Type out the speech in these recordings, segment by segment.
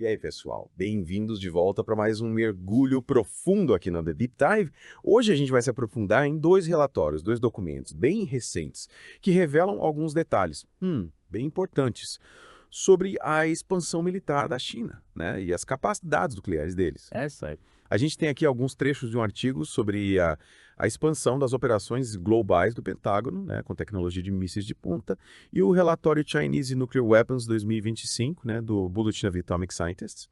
E aí, pessoal, bem-vindos de volta para mais um mergulho profundo aqui na The Deep Dive. Hoje a gente vai se aprofundar em dois relatórios, dois documentos bem recentes, que revelam alguns detalhes, bem importantes, sobre a expansão militar da China, né, e as capacidades nucleares deles. É isso aí. A gente tem aqui alguns trechos de um artigo sobre a expansão das operações globais do Pentágono, né, com tecnologia de mísseis de ponta, e o relatório Chinese Nuclear Weapons 2025, né, do Bulletin of Atomic Scientists.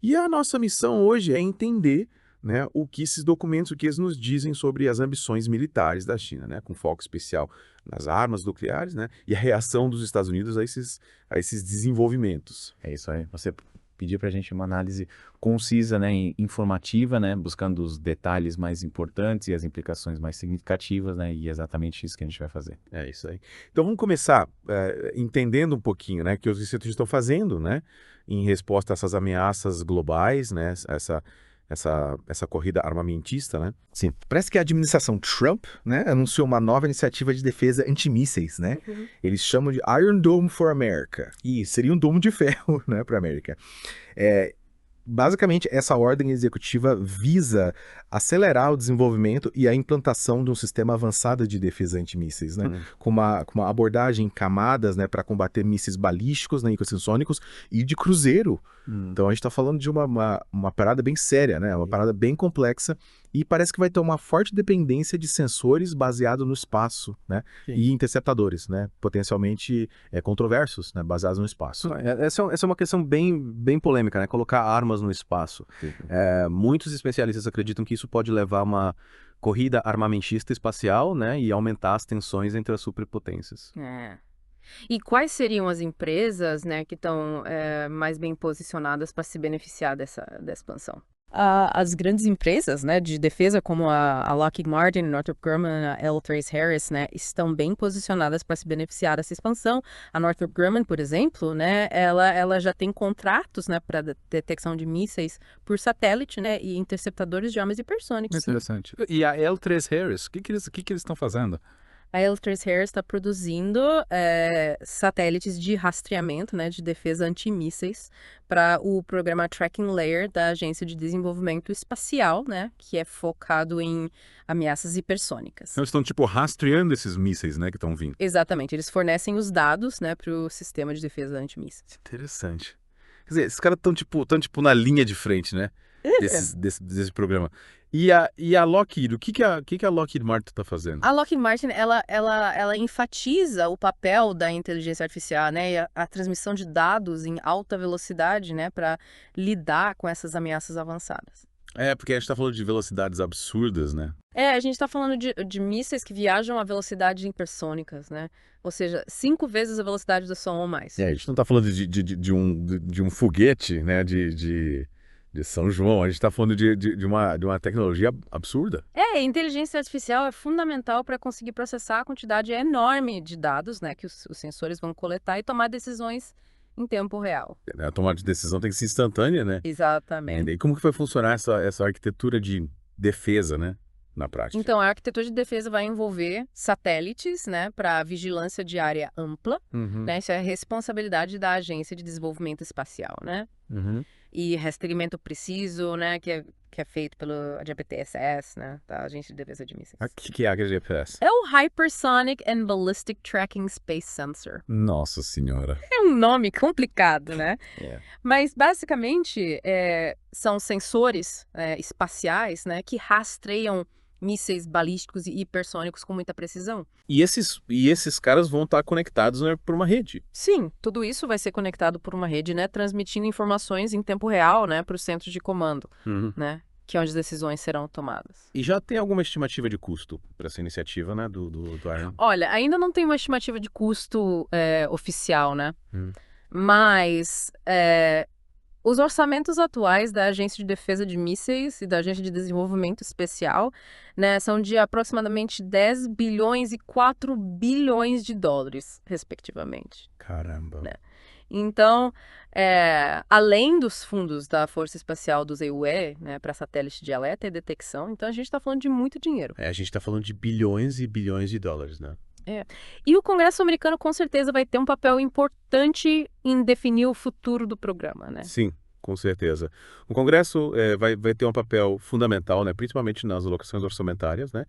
E a nossa missão hoje é entender, né, o que esses documentos, o que eles nos dizem sobre as ambições militares da China, né, com foco especial nas armas nucleares, né, e a reação dos Estados Unidos a esses desenvolvimentos. É isso aí. Você pediu para a gente uma análise concisa, né, e informativa, né, buscando os detalhes mais importantes e as implicações mais significativas, né, e é exatamente isso que a gente vai fazer. É isso aí. Então vamos começar entendendo um pouquinho, né, que os institutos estão fazendo, né, em resposta a essas ameaças globais, né, essa corrida armamentista, né? Sim, parece que a administração Trump, né, anunciou uma nova iniciativa de defesa antimísseis, né? Eles chamam de Iron Dome for America. E seria um domo de ferro, né, para a América. Basicamente, essa ordem executiva visa acelerar o desenvolvimento e a implantação de um sistema avançado de defesa antimísseis, né? Com uma abordagem em camadas, né, para combater mísseis balísticos, né, hipersônicos e de cruzeiro. Então a gente está falando de uma parada bem séria, né? Uma parada bem complexa e parece que vai ter uma forte dependência de sensores baseados no espaço, né? E interceptadores, né? Potencialmente controversos, né? Baseados no espaço. Essa é uma questão bem polêmica, né? Colocar armas no espaço. Muitos especialistas acreditam que isso pode levar a uma corrida armamentista espacial, né? E aumentar as tensões entre as superpotências. E quais seriam as empresas, né, que estão mais bem posicionadas para se beneficiar dessa expansão? As grandes empresas, né, de defesa, como a Lockheed Martin, Northrop Grumman, a L3Harris, né, estão bem posicionadas para se beneficiar dessa expansão. A Northrop Grumman, por exemplo, né, ela já tem contratos, né, para detecção de mísseis por satélite, né, e interceptadores de armas hipersônicos. Interessante. E a L3Harris, o que eles estão fazendo? A L3Harris está produzindo satélites de rastreamento, né, de defesa antimísseis para o programa Tracking Layer da Agência de Desenvolvimento Espacial, né, que é focado em ameaças hipersônicas. Eles estão, tipo, rastreando esses mísseis, né, que estão vindo. Exatamente, eles fornecem os dados, né, para o sistema de defesa antimísseis. Interessante. Quer dizer, esses caras estão tipo na linha de frente, né? Desse programa. E a Lockheed, o que a Lockheed Martin está fazendo? A Lockheed Martin, ela enfatiza o papel da inteligência artificial, né, e a transmissão de dados em alta velocidade, né, para lidar com essas ameaças avançadas. Porque a gente está falando de velocidades absurdas, né? A gente está falando de mísseis que viajam a velocidades hipersônicas, né? Ou seja, 5 vezes a velocidade do som ou mais. A gente não está falando de um foguete, né, de São João, a gente está falando de uma tecnologia absurda. A inteligência artificial é fundamental para conseguir processar a quantidade enorme de dados, né, que os sensores vão coletar e tomar decisões em tempo real. A tomada de decisão tem que ser instantânea, né? Exatamente. E como que vai funcionar essa arquitetura de defesa, né, na prática? Então, a arquitetura de defesa vai envolver satélites, né, para vigilância de área ampla, né, isso é a responsabilidade da Agência de Desenvolvimento Espacial, né? E rastreamento preciso, né, que é feito pelo HBTSS, né, da Agência de Defesa de Mísseis. O que é a HBTSS? É o Hypersonic and Ballistic Tracking Space Sensor. Nossa senhora. É um nome complicado, né? Mas, basicamente, são sensores espaciais, né, que rastreiam mísseis balísticos e hipersônicos com muita precisão. E esses caras vão estar conectados, né, por uma rede? Sim, tudo isso vai ser conectado por uma rede, né, transmitindo informações em tempo real, né, para o centro de comando, né, que é onde as decisões serão tomadas. E já tem alguma estimativa de custo para essa iniciativa, né, do Iron? Olha, ainda não tem uma estimativa de custo oficial, né, mas os orçamentos atuais da Agência de Defesa de Mísseis e da Agência de Desenvolvimento Especial, né, são de aproximadamente 10 bilhões e 4 bilhões de dólares, respectivamente. Caramba. Né? Então, além dos fundos da Força Espacial do ZUE, né, para satélite de alerta e detecção, então a gente está falando de muito dinheiro. A gente está falando de bilhões e bilhões de dólares, né? E o Congresso americano com certeza vai ter um papel importante em definir o futuro do programa, né? Sim. Com certeza. O Congresso vai ter um papel fundamental, né, principalmente nas alocações orçamentárias, né,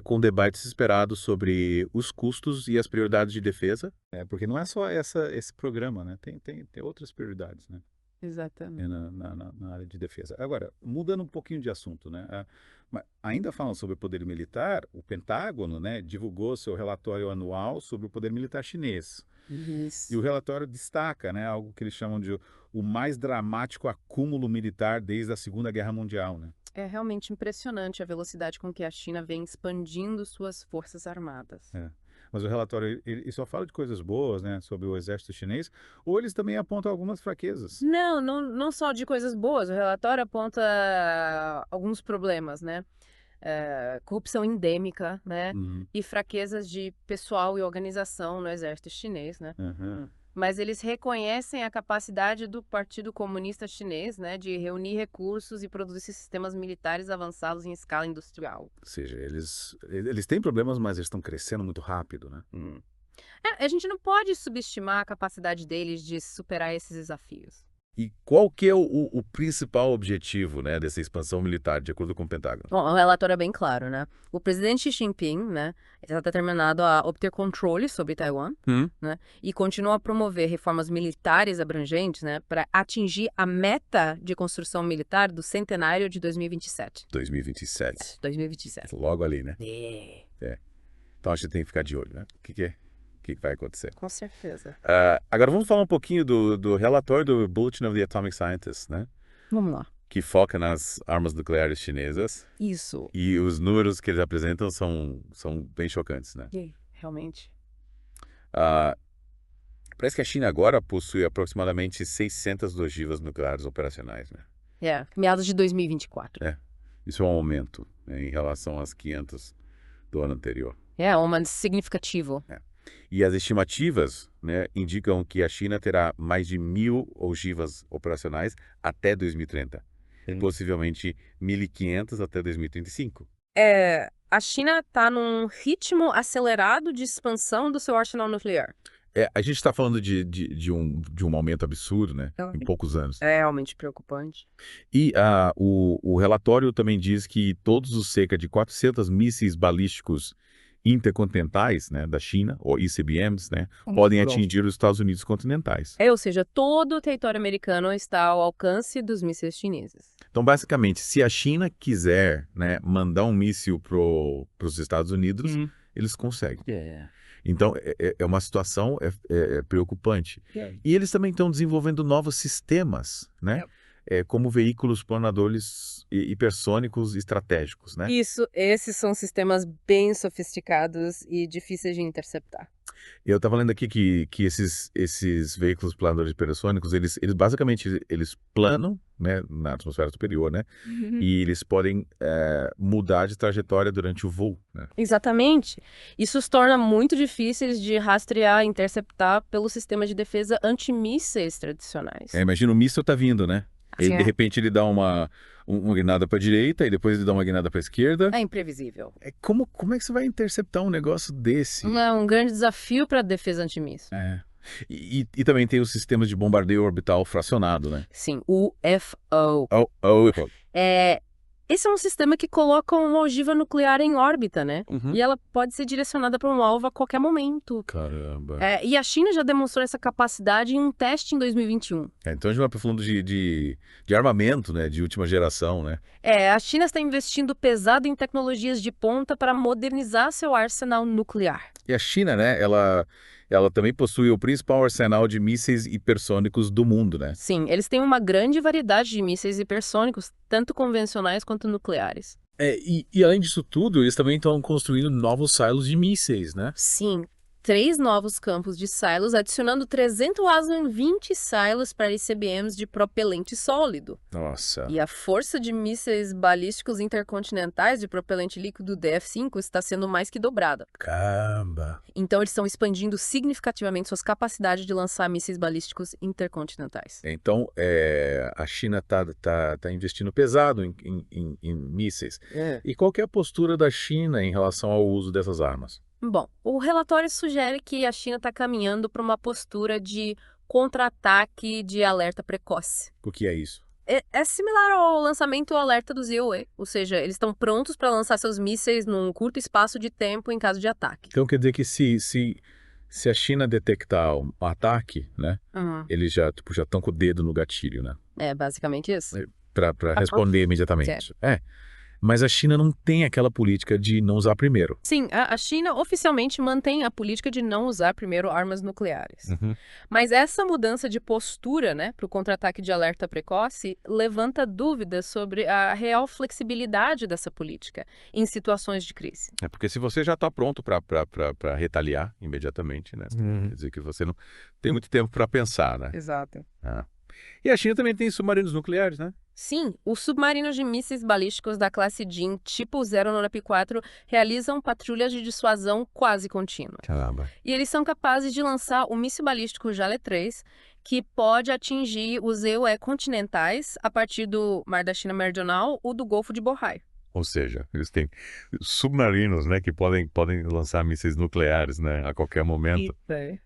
com debates esperados sobre os custos e as prioridades de defesa. Porque não é só esse programa, né? Tem outras prioridades, né? Exatamente. Na área de defesa. Agora, mudando um pouquinho de assunto, né? Mas ainda falando sobre o poder militar, o Pentágono, né, divulgou seu relatório anual sobre o poder militar chinês. Isso. E o relatório destaca, né, algo que eles chamam de o mais dramático acúmulo militar desde a Segunda Guerra Mundial, né? É realmente impressionante a velocidade com que a China vem expandindo suas forças armadas. Mas o relatório ele só fala de coisas boas, né, sobre o exército chinês, ou eles também apontam algumas fraquezas. Não só de coisas boas, o relatório aponta alguns problemas, né? Corrupção endêmica, né? E fraquezas de pessoal e organização no exército chinês, né? Mas eles reconhecem a capacidade do Partido Comunista Chinês, né, de reunir recursos e produzir sistemas militares avançados em escala industrial. Ou seja, eles têm problemas, mas eles estão crescendo muito rápido, né? A gente não pode subestimar a capacidade deles de superar esses desafios. E qual que é o principal objetivo, né, dessa expansão militar, de acordo com o Pentágono? Bom, o relatório é bem claro, né? O presidente Xi Jinping, né, está determinado a obter controle sobre Taiwan, né, e continua a promover reformas militares abrangentes, né, para atingir a meta de construção militar do centenário de 2027. 2027. 2027. Logo ali, né? É, Então a gente tem que ficar de olho, né? O que vai acontecer? com certeza. Agora vamos falar um pouquinho do relatório do Bulletin of the Atomic Scientists, né? Vamos lá. Que foca nas armas nucleares chinesas. Isso. E os números que eles apresentam são bem chocantes, né? Realmente. Parece que a China agora possui aproximadamente 600 ogivas nucleares operacionais, né? Meados de 2024. Isso é um aumento, né, em relação às 500 do ano anterior. Um aumento significativo. E as estimativas, né, indicam que a China terá mais de 1.000 ogivas operacionais até 2030. Possivelmente 1.500 até 2035. A China está num ritmo acelerado de expansão do seu arsenal nuclear. A gente está falando de um aumento absurdo, né, em poucos anos. É realmente preocupante. E o relatório também diz que todos os cerca de 400 mísseis balísticos intercontinentais, né, da China, ou ICBMs, né, podem atingir os Estados Unidos continentais. Ou seja, todo o território americano está ao alcance dos mísseis chineses. Então, basicamente, se a China quiser, né, mandar um míssil para os Estados Unidos, eles conseguem. Então, é uma situação preocupante. E eles também estão desenvolvendo novos sistemas, né? Como veículos planadores hipersônicos estratégicos, né? Isso, esses são sistemas bem sofisticados e difíceis de interceptar. Eu estava lendo aqui que esses veículos planadores hipersônicos, eles basicamente planam, né, na atmosfera superior, né? E eles podem mudar de trajetória durante o voo, né? Exatamente. Isso os torna muito difíceis de rastrear e interceptar pelo sistema de defesa antimísseis tradicionais. Imagina o míssil tá vindo, né? Assim, De repente ele dá uma guinada para a direita e depois ele dá uma guinada para a esquerda. É imprevisível. Como é que você vai interceptar um negócio desse? É um grande desafio para a defesa antimíssil. E também tem os sistemas de bombardeio orbital fracionado, né? Sim, o UFO. Esse é um sistema que coloca uma ogiva nuclear em órbita, né? E ela pode ser direcionada para um alvo a qualquer momento. Caramba. E a China já demonstrou essa capacidade em um teste em 2021. Então a gente vai falando de armamento, né? De última geração, né? A China está investindo pesado em tecnologias de ponta para modernizar seu arsenal nuclear. E a China, né? Ela também possui o principal arsenal de mísseis hipersônicos do mundo, né? Sim, eles têm uma grande variedade de mísseis hipersônicos, tanto convencionais quanto nucleares. E além disso tudo, eles também estão construindo novos silos de mísseis, né? Sim, 3 novos campos de silos, adicionando 320 silos para ICBMs de propelente sólido. Nossa. E a força de mísseis balísticos intercontinentais de propelente líquido DF-5 está sendo mais que dobrada. Caramba. Então, eles estão expandindo significativamente suas capacidades de lançar mísseis balísticos intercontinentais. Então, a China tá investindo pesado em mísseis. E qual que é a postura da China em relação ao uso dessas armas? Bom, o relatório sugere que a China está caminhando para uma postura de contra-ataque de alerta precoce. O que é isso? É similar ao lançamento alerta do ZOE, ou seja, eles estão prontos para lançar seus mísseis num curto espaço de tempo em caso de ataque. Então quer dizer que se a China detectar um ataque, né, eles já estão com o dedo no gatilho, né, É basicamente isso. para responder imediatamente. Mas a China não tem aquela política de não usar primeiro. Sim, a China oficialmente mantém a política de não usar primeiro armas nucleares. Mas essa mudança de postura, né, para o contra-ataque de alerta precoce, levanta dúvidas sobre a real flexibilidade dessa política em situações de crise. É porque se você já está pronto para retaliar imediatamente, né, quer dizer que você não tem muito tempo para pensar, né? Exato. E a China também tem submarinos nucleares, né? Sim, os submarinos de mísseis balísticos da classe JIM, tipo 09P4, realizam patrulhas de dissuasão quase contínua. Caramba. E eles são capazes de lançar o míssil balístico Jale 3, que pode atingir os EUE continentais a partir do Mar da China Meridional ou do Golfo de Bohai. Ou seja, eles têm submarinos, né, que podem lançar mísseis nucleares, né, a qualquer momento.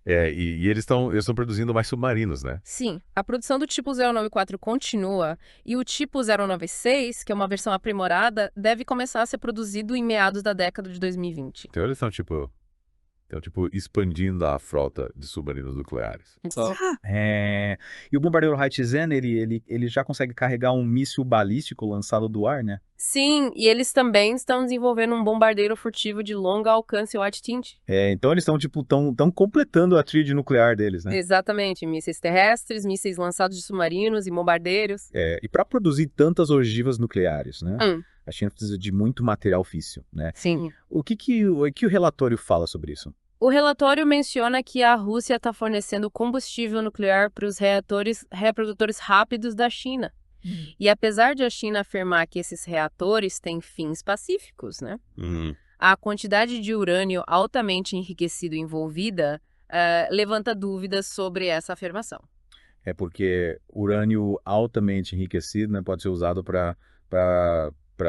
E eles estão produzindo mais submarinos, né? Sim, a produção do tipo 094 continua e o tipo 096, que é uma versão aprimorada, deve começar a ser produzido em meados da década de 2020. Então eles estão expandindo a frota de submarinos nucleares. E o bombardeiro Haitizen, ele já consegue carregar um míssil balístico lançado do ar, né? Sim, e eles também estão desenvolvendo um bombardeiro furtivo de longo alcance White Tint. Então eles estão completando a tríade nuclear deles, né? Exatamente, mísseis terrestres, mísseis lançados de submarinos e bombardeiros. E para produzir tantas ogivas nucleares, né? A China precisa de muito material físsil, né? Sim. O que o relatório fala sobre isso? O relatório menciona que a Rússia está fornecendo combustível nuclear para os reatores reprodutores rápidos da China. E apesar de a China afirmar que esses reatores têm fins pacíficos, né? A quantidade de urânio altamente enriquecido envolvida levanta dúvidas sobre essa afirmação. É porque urânio altamente enriquecido, né, pode ser usado para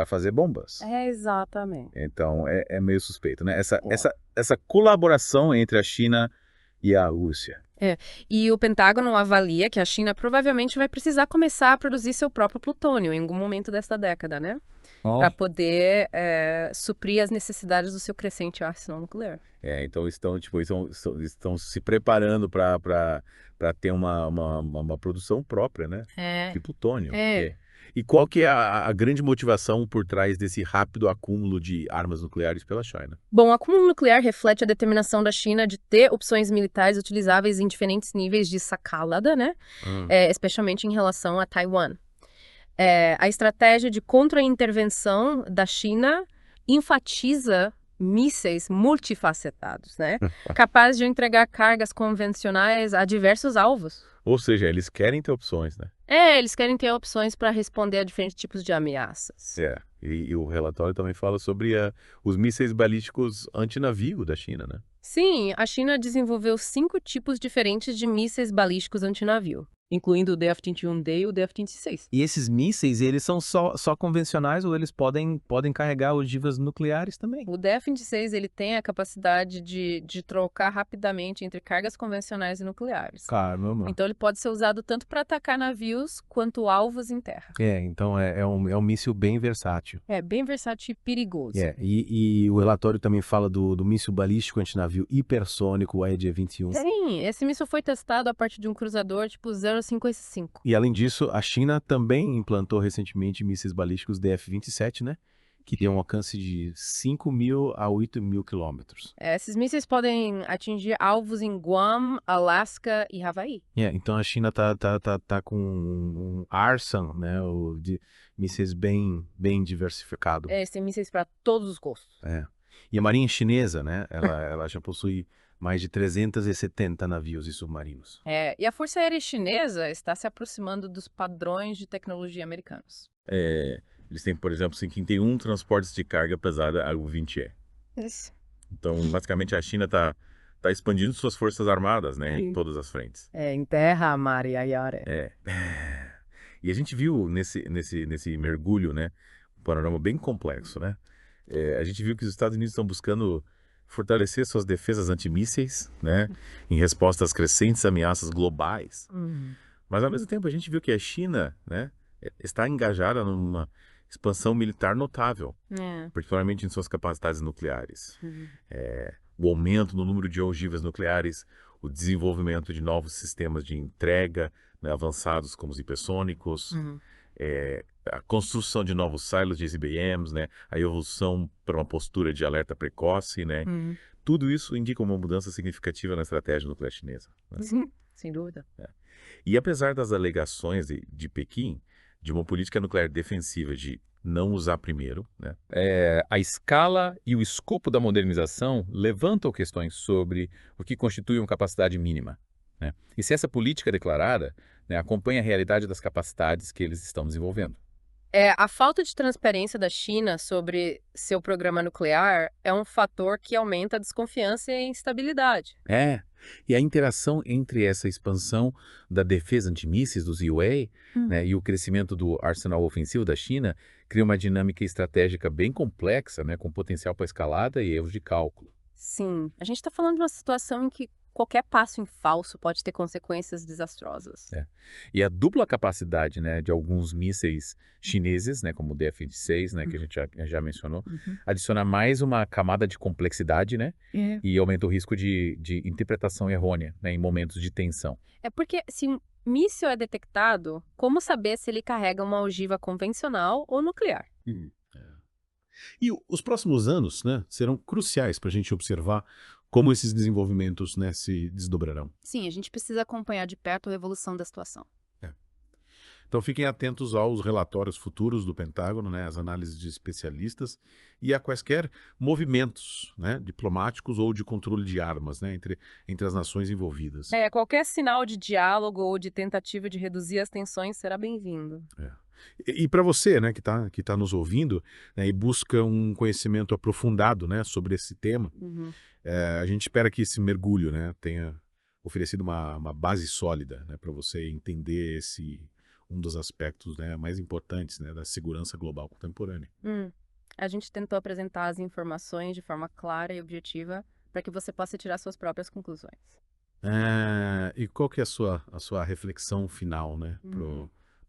fazer bombas. Exatamente. Então é meio suspeito, né? Essa colaboração entre a China e a Rússia. E o Pentágono avalia que a China provavelmente vai precisar começar a produzir seu próprio plutônio em algum momento desta década, né? Para poder suprir as necessidades do seu crescente arsenal nuclear. Então estão se preparando para ter uma produção própria, né? De plutônio. E qual que é a grande motivação por trás desse rápido acúmulo de armas nucleares pela China? Bom, o acúmulo nuclear reflete a determinação da China de ter opções militares utilizáveis em diferentes níveis de escalada, né? Especialmente em relação a Taiwan. A estratégia de contra-intervenção da China enfatiza mísseis multifacetados, né? Capazes de entregar cargas convencionais a diversos alvos. Ou seja, eles querem ter opções, né? Eles querem ter opções para responder a diferentes tipos de ameaças. E o relatório também fala sobre os mísseis balísticos antinavio da China, né? Sim, a China desenvolveu 5 tipos diferentes de mísseis balísticos antinavio, incluindo o DF-21D e o DF-26. E esses mísseis, eles são só convencionais ou eles podem carregar ogivas nucleares também? O DF-26 ele tem a capacidade de trocar rapidamente entre cargas convencionais e nucleares. Caramba. Então ele pode ser usado tanto para atacar navios quanto alvos em terra. Então é um míssil bem versátil. É bem versátil e perigoso. E o relatório também fala do míssil balístico antinavio hipersônico, o AED-21. Sim, esse míssil foi testado a partir de um cruzador tipo 055. E além disso, a China também implantou recentemente mísseis balísticos DF-27, né? Que tem um alcance de 5.000 a 8.000 quilômetros. Esses mísseis podem atingir alvos em Guam, Alasca e Havaí. Então a China tá com um arsenal, né, de mísseis bem diversificado. Tem mísseis para todos os gostos. E a marinha chinesa, né, ela já possui mais de 370 navios e submarinos. E a Força Aérea Chinesa está se aproximando dos padrões de tecnologia americanos. Eles têm, por exemplo, 51 transportes de carga pesada AU-20E. Isso. Então, basicamente, a China tá expandindo suas forças armadas, né, em todas as frentes. Em terra, mar e ar. E a gente viu nesse mergulho, né, um panorama bem complexo, né? A gente viu que os Estados Unidos estão buscando fortalecer suas defesas antimísseis, né, em resposta às crescentes ameaças globais. Mas, ao mesmo tempo, a gente viu que a China, né, está engajada numa expansão militar notável, particularmente em suas capacidades nucleares. O aumento no número de ogivas nucleares, o desenvolvimento de novos sistemas de entrega, né, avançados como os hipersônicos, a construção de novos silos de ICBMs, né, a evolução para uma postura de alerta precoce, né, tudo isso indica uma mudança significativa na estratégia nuclear chinesa. Né? Sem dúvida. E apesar das alegações de Pequim, de uma política nuclear defensiva de não usar primeiro, né, A escala e o escopo da modernização levantam questões sobre o que constitui uma capacidade mínima, né? E se essa política declarada, né, acompanha a realidade das capacidades que eles estão desenvolvendo. A falta de transparência da China sobre seu programa nuclear é um fator que aumenta a desconfiança e a instabilidade. E a interação entre essa expansão da defesa antimísseis dos UA, né, e o crescimento do arsenal ofensivo da China cria uma dinâmica estratégica bem complexa, né, com potencial para escalada e erros de cálculo. Sim, a gente está falando de uma situação em que qualquer passo em falso pode ter consequências desastrosas. E a dupla capacidade, né, de alguns mísseis chineses, né, como o DF-26, né, que a gente já mencionou, adiciona mais uma camada de complexidade, né, e aumenta o risco de interpretação errônea, né, em momentos de tensão. É porque se um míssil é detectado, como saber se ele carrega uma ogiva convencional ou nuclear? E os próximos anos, né, serão cruciais para a gente observar como esses desenvolvimentos, né, se desdobrarão. Sim, a gente precisa acompanhar de perto a evolução da situação. Então fiquem atentos aos relatórios futuros do Pentágono, né, às análises de especialistas e a quaisquer movimentos, né, diplomáticos ou de controle de armas, né, entre as nações envolvidas. Qualquer sinal de diálogo ou de tentativa de reduzir as tensões será bem-vindo. E para você, né, que tá nos ouvindo, né, e busca um conhecimento aprofundado, né, sobre esse tema, a gente espera que esse mergulho, né, tenha oferecido uma base sólida, né, para você entender um dos aspectos, né, mais importantes, né, da segurança global contemporânea. A gente tentou apresentar as informações de forma clara e objetiva para que você possa tirar suas próprias conclusões. E qual que é a sua reflexão final, né,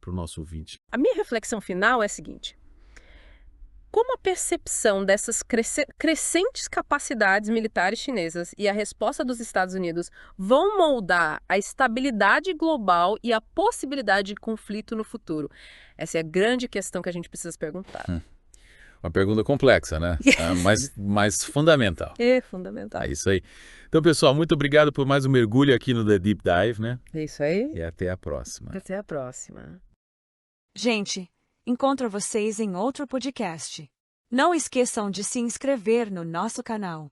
pro nosso ouvinte? A minha reflexão final é a seguinte: como a percepção dessas crescentes capacidades militares chinesas e a resposta dos Estados Unidos vão moldar a estabilidade global e a possibilidade de conflito no futuro? Essa é a grande questão que a gente precisa se perguntar. Uma pergunta complexa, né? Mas fundamental. É fundamental. É isso aí. Então, pessoal, muito obrigado por mais um mergulho aqui no The Deep Dive, né? É isso aí. E até a próxima. Até a próxima. Gente, encontro vocês em outro podcast. Não esqueçam de se inscrever no nosso canal.